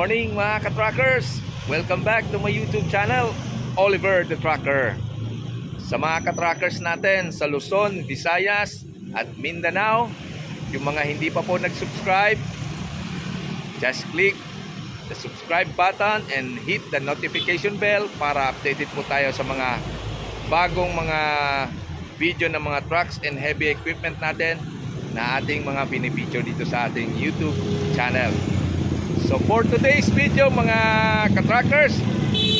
morning mga ka-truckers! Welcome back to my YouTube channel, Oliver the Trucker. Sa mga ka-truckers natin sa Luzon, Visayas at Mindanao, yung mga hindi pa po nag-subscribe, just click the subscribe button and hit the notification bell para updated po tayo sa mga bagong mga video ng mga trucks and heavy equipment natin na ating mga pinipicture dito sa ating YouTube channel. So for today's video mga ka-truckers,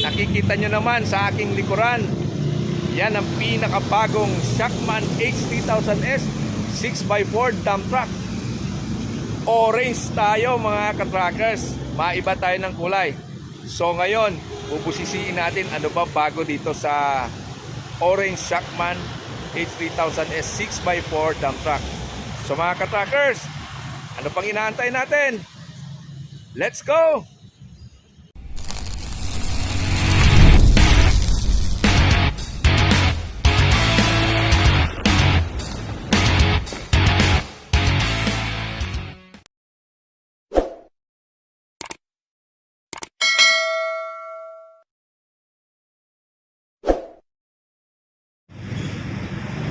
nakikita nyo naman sa aking likuran, yan ang pinakabagong Shackman H3000S 6x4 dump truck. Orange tayo mga ka-truckers, maiba tayo ng kulay. So ngayon, bubusisiin natin ano ba bago dito sa orange Shackman H3000S 6x4 dump truck. So mga ka-truckers, ano pang inaantay natin? Let's go!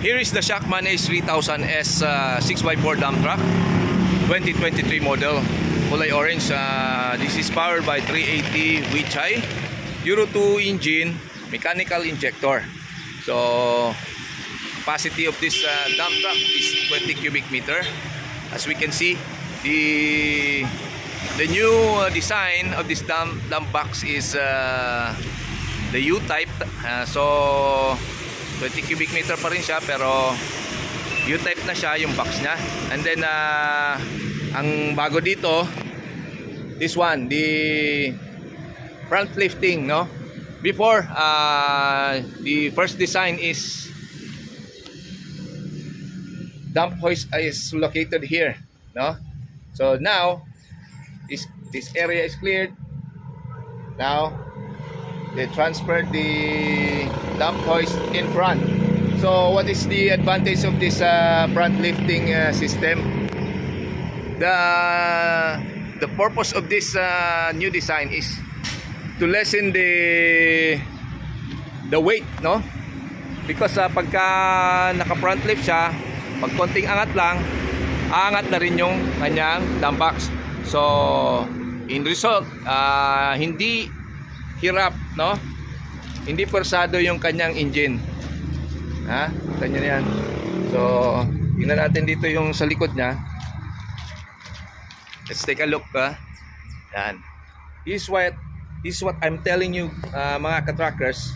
Here is the Shackman H3000S 6x4 dump truck, 2023 model, kulay orange. This is powered by 380 Weichai Euro 2 engine, mechanical injector. So capacity of this dump truck is 20 cubic meter. As we can see, the new design of this dump box is the U-type. So 20 cubic meter pa rin siya, pero U-type na siya yung box niya. And then ang bago dito, this one, the front lifting, no? Before, the first design is dump hoist is located here, no? So now this area is cleared. Now they transferred the dump hoist in front. So what is the advantage of this front lifting system? The purpose of this new design is to lessen the weight, no? Because pagka naka front lift siya, pag konting angat lang, aangat na rin yung kanyang dump box. So in result, hindi hirap, no? Hindi persado yung kanyang engine. Ha? Kita nyo yan. So tingnan natin dito yung sa likod niya. Let's take a look. Yan. This is what I'm telling you, mga ka-truckers.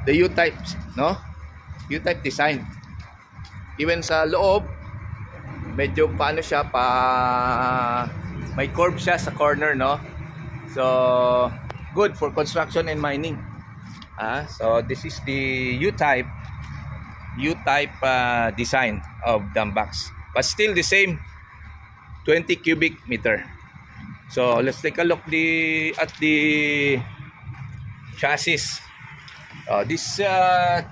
The U-type, no? U-type design. Even sa loob, medyo paano siya, may curve siya sa corner, no? So good for construction and mining. So this is the U-type design of dump box, but still the same 20 cubic meter. So let's take a look at the chassis. This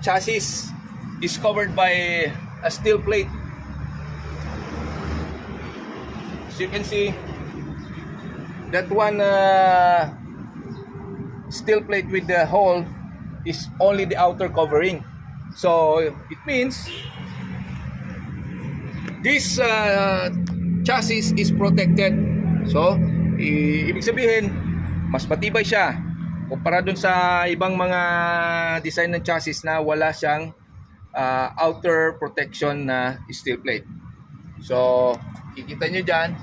chassis is covered by a steel plate. As you can see, that one steel plate with the hole is only the outer covering. So it means this chassis is protected. So ibig sabihin, mas matibay siya kumpara dun sa ibang mga design ng chassis na wala siyang outer protection na steel plate. So kikita nyo dyan,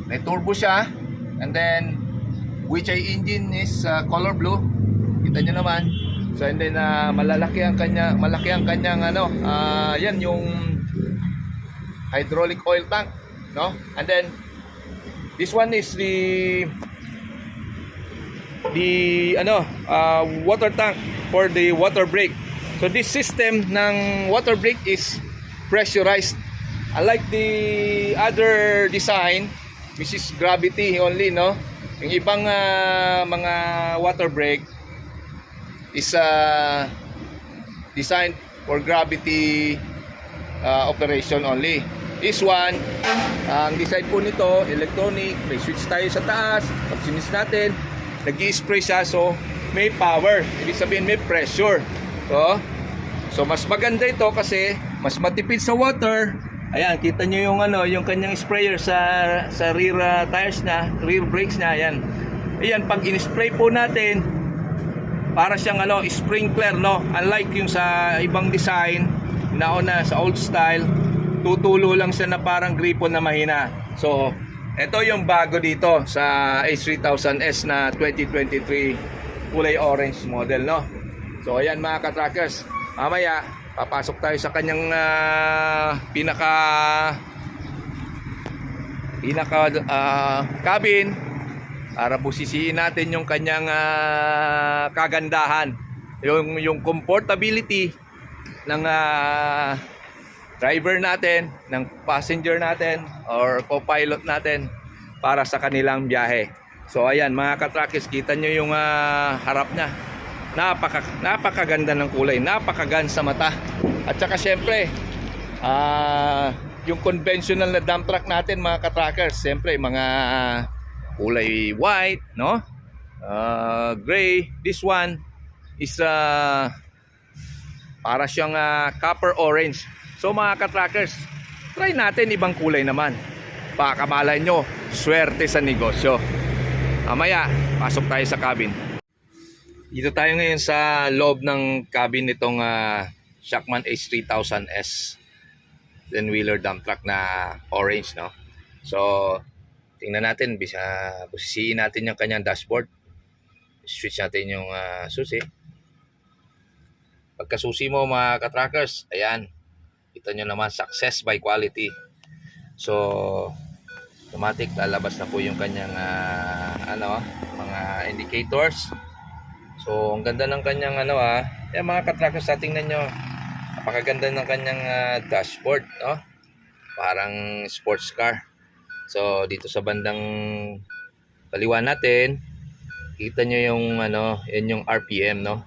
may turbo siya, and then Weichai engine is color blue. Kita nyo naman. So and then malaki ang kanyang yan yung hydraulic oil tank, no? And then this one is the water tank for the water brake. So this system ng water brake is pressurized. Unlike the other design, which is gravity only, no? Yung ibang mga water brake is designed for gravity operation only. This one, ang design po nito, electronic, may switch tayo sa taas. Pag sinis natin, nag-i-spray siya, so may power. Ibig sabihin may pressure. So mas maganda ito kasi mas matipid sa water. Ayan, kita nyo yung yung kanyang sprayer sa rear tires na, rear brakes na. Ayan, pag in-spray po natin, para siyang sprinkler, no? Unlike yung sa ibang design na sa old style, tutulo lang siya na parang gripo na mahina. So, ito yung bago dito sa H3000S na 2023 kulay orange model, no? So, ayan mga ka-trackers, mamaya papasok tayo sa kanyang pinaka cabin para busisiin natin yung kanyang kagandahan, yung comfortability ng driver natin, ng passenger natin or co-pilot natin para sa kanilang biyahe. So ayan mga ka-trackers, kita nyo yung harap niya. Napakaganda ng kulay, napakaganda sa mata. At saka syempre yung conventional na dump truck natin mga ka-trackers, syempre mga kulay white, no? Gray. This one is para siyang copper orange. So mga ka-trackers, try natin ibang kulay naman. Baka malay nyo, swerte sa negosyo. Mamaya, pasok tayo sa cabin. Dito tayo ngayon sa loob ng cabin nitong Shakman H3000S 10-wheeler dump truck na orange, no? So, tingnan natin, busisiin natin yung kanyang dashboard. Switch natin yung susi. Pagkasusi mo mga ka-trackers, ayan, kita nyo naman, success by quality. So, automatic lalabas na po yung kanyang mga indicators. So, ang ganda ng kanyang mga ka-trackers, tingnan nyo, napakaganda ng kanyang dashboard, no? Parang sports car. So, dito sa bandang kaliwa natin, kita nyo yung yan yung RPM, no?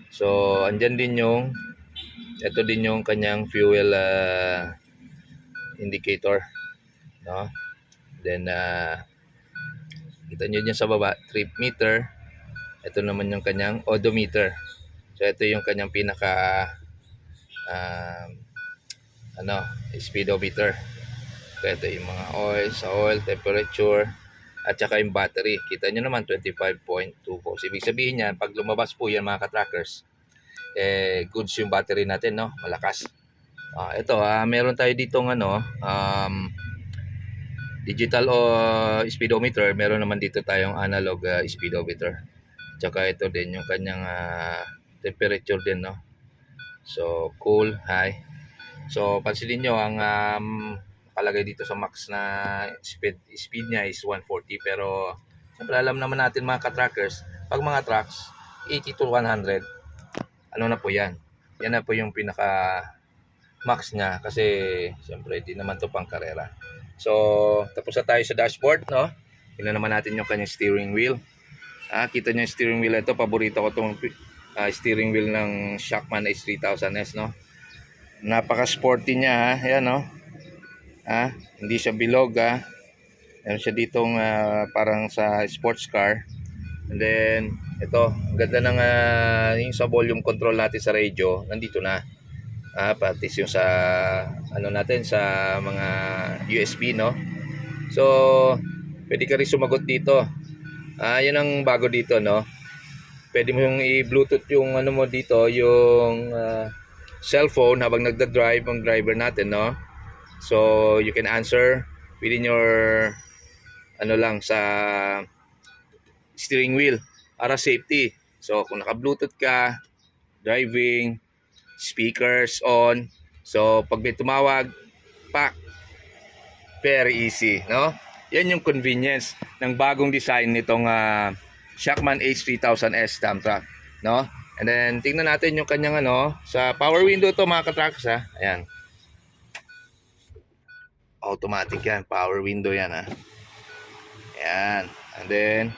So, andyan din ito din yung kanyang fuel indicator, no? Then kita nyo dyan sa baba, trip meter. Ito naman yung kanyang odometer. So ito yung kanyang pinaka speedometer. So ito yung mga oil, temperature, at saka yung battery. Kita nyo naman 25.2 volts. Ibig sabihin yan, pag lumabas po yan mga ka-trackers, goods yung battery natin, no? Malakas. Ito, meron tayo ditong digital speedometer. Meron naman dito tayong analog speedometer. Tsaka ito din yung kanyang temperature din, no? So, cool, high. So, pansinin nyo, ang nakalagay dito sa max na speed niya is 140. Pero, siyempre alam naman natin mga ka-trackers, pag mga trucks, 80 to 100, na po yan. Yan na po yung pinaka max niya kasi siyempre hindi naman to pang karera. So tapos na tayo sa dashboard, no? Tingnan naman natin yung kanyang steering wheel. Kita nyo yung steering wheel. Ito, paborito ko itong steering wheel ng Shakman H3000S, no? Napaka-sporty niya, ayan, no? Hindi siya bilog, Meron siya ditong parang sa sports car. And then ito, ganda ng yung sa volume control natin sa radio, nandito na. Pati yung sa natin sa mga USB, no? So, pwede ka rin sumagot dito. Yan ang bago dito, no? Pwede mo yung i-Bluetooth yung mo dito, yung cellphone habang nagda-drive ang driver natin, no? So, you can answer within your sa steering wheel para safety. So, kung naka-Bluetooth ka, driving, speakers on. So, pag may tumawag, very easy, no? Yan yung convenience ng bagong design nitong Shakman H3000S dump truck, no? And then, tingnan natin yung kanyang sa power window to mga ka-trucks, Ayan. Automatic yan, power window yan, Ayan. And then,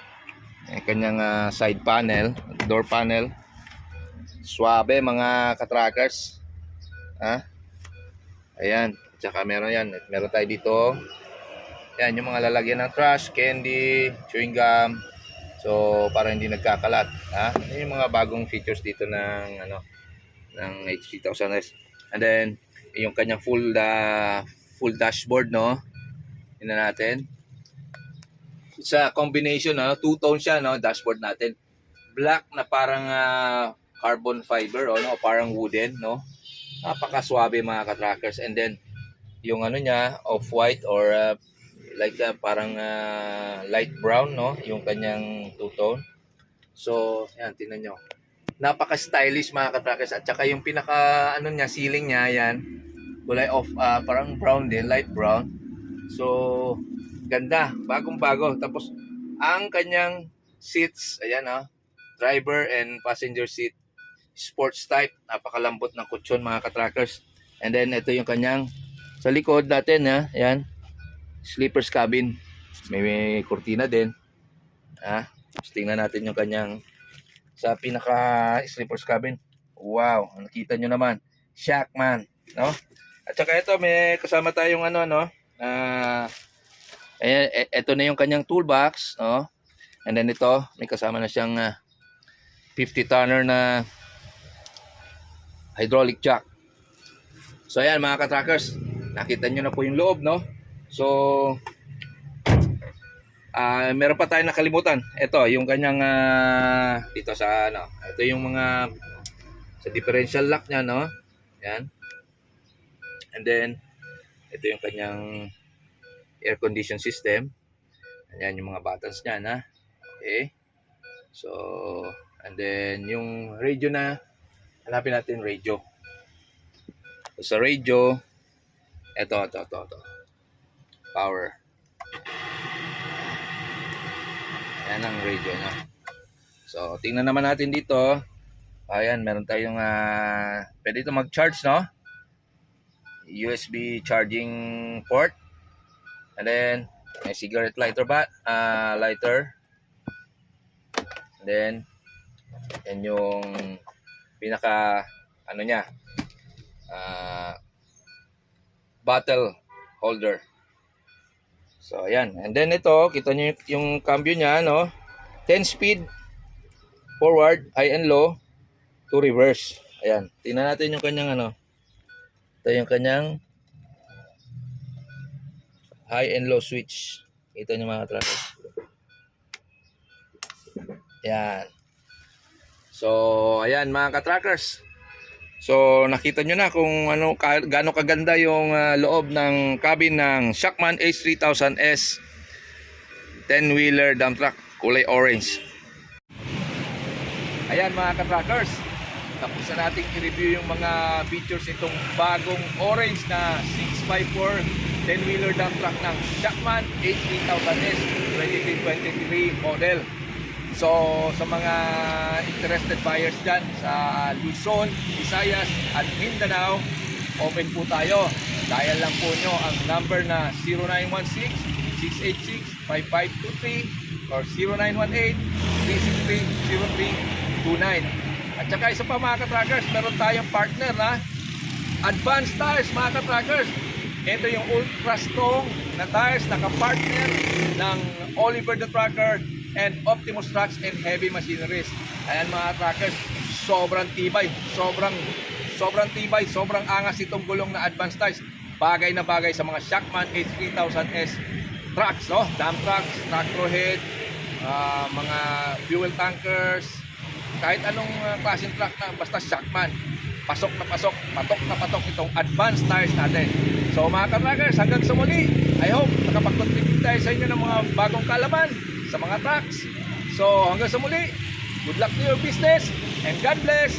yung kanyang side panel, door panel. Suabe mga ka-trackers. Ayan. Tsaka meron yan. Meron tayo dito. Yan, yung mga lalagyan ng trash, candy, chewing gum. So, para hindi nagkakalat. Ha? Yan yung mga bagong features dito ng ng H3000S. And then, yung kanyang full dashboard, no? Tingnan natin. Sa combination, two-tone siya, no? Dashboard natin. Black na parang carbon fiber, no? Parang wooden, no? Napakaswabe mga ka-trackers. And then, yung niya, off-white or parang light brown, no? Yung kanyang two-tone. So, yan, tingnan nyo. Napaka-stylish mga ka-trackers. At saka yung pinaka, niya, ceiling niya, yan. Kulay off, parang brown din, light brown. So, ganda. Bagong-bago. Tapos, ang kanyang seats, ayan, driver and passenger seat, sports type. Napakalambot ng kutsyon mga ka-trackers. And then, ito yung kanyang, sa likod natin, ayan, sleeper's cabin. May kurtina din. Tingnan natin yung kanyang sa pinaka sleeper's cabin. Wow, nakita nyo naman. Shackman, no? At saka ito, may kasama tayong ito na yung kanyang toolbox, no? And then ito, may kasama na siyang 50 tonner na hydraulic jack. So ayan mga ka-trackers, nakita nyo na po yung loob, no? So, meron pa tayong nakalimutan. Ito, yung kanyang dito sa ito yung mga sa differential lock niya, no? Yan. And then ito yung kanyang air condition system. Ayan yung mga buttons niya, Okay. So, and then yung radio na, hanapin natin radio. So, sa radio, ito. Power. Ayan ang radio niya. So, tingnan naman natin dito. Ayan, meron tayong pwede ito mag-charge, no? USB charging port. And then, may cigarette lighter lighter. And then, yan yung pinaka, niya, bottle holder. So, ayan. And then ito, kita nyo yung cambio niya, no? 10 speed, forward, high and low, to reverse. Ayan. Tingnan natin yung kanyang, ito yung kanyang high and low switch. Kita nyo mga trackers. Ayan. So, ayan mga ka-trackers. So, nakita nyo na kung gaano kaganda yung loob ng cabin ng Shackman H3000S 10-wheeler dump truck, kulay orange. Ayan mga ka-trackers, tapos na natin i-review yung mga features itong bagong orange na 6x4 10-wheeler dump truck ng Shackman H3000S 2023 model. So, sa mga interested buyers dyan sa Luzon, Visayas at Mindanao, open po tayo. Dial lang po nyo ang number na 0916-686-5523 or 0918-363-0329. At saka isa pa mga ka-trackers, meron tayong partner na Advanced Tires mga ka-trackers. Ito yung ultra strong na tires na kapartner ng Oliver the Trucker and Optimus Trucks and Heavy Machineries. Ayan mga trackers, sobrang tibay, sobrang tibay, sobrang angas itong gulong na Advanced Tires. Bagay na bagay sa mga Shackman H3000S trucks, no? Dump trucks, tractor head, mga fuel tankers, kahit anong klaseng truck na basta Shackman. Pasok na pasok, patok na patok itong Advanced Tires natin. So mga ka-trackers, hanggang sa muli, I hope nakapag-contribute tayo sa inyo ng mga bagong kalaman sa mga trucks. So hanggang sa muli, good luck to your business and God bless.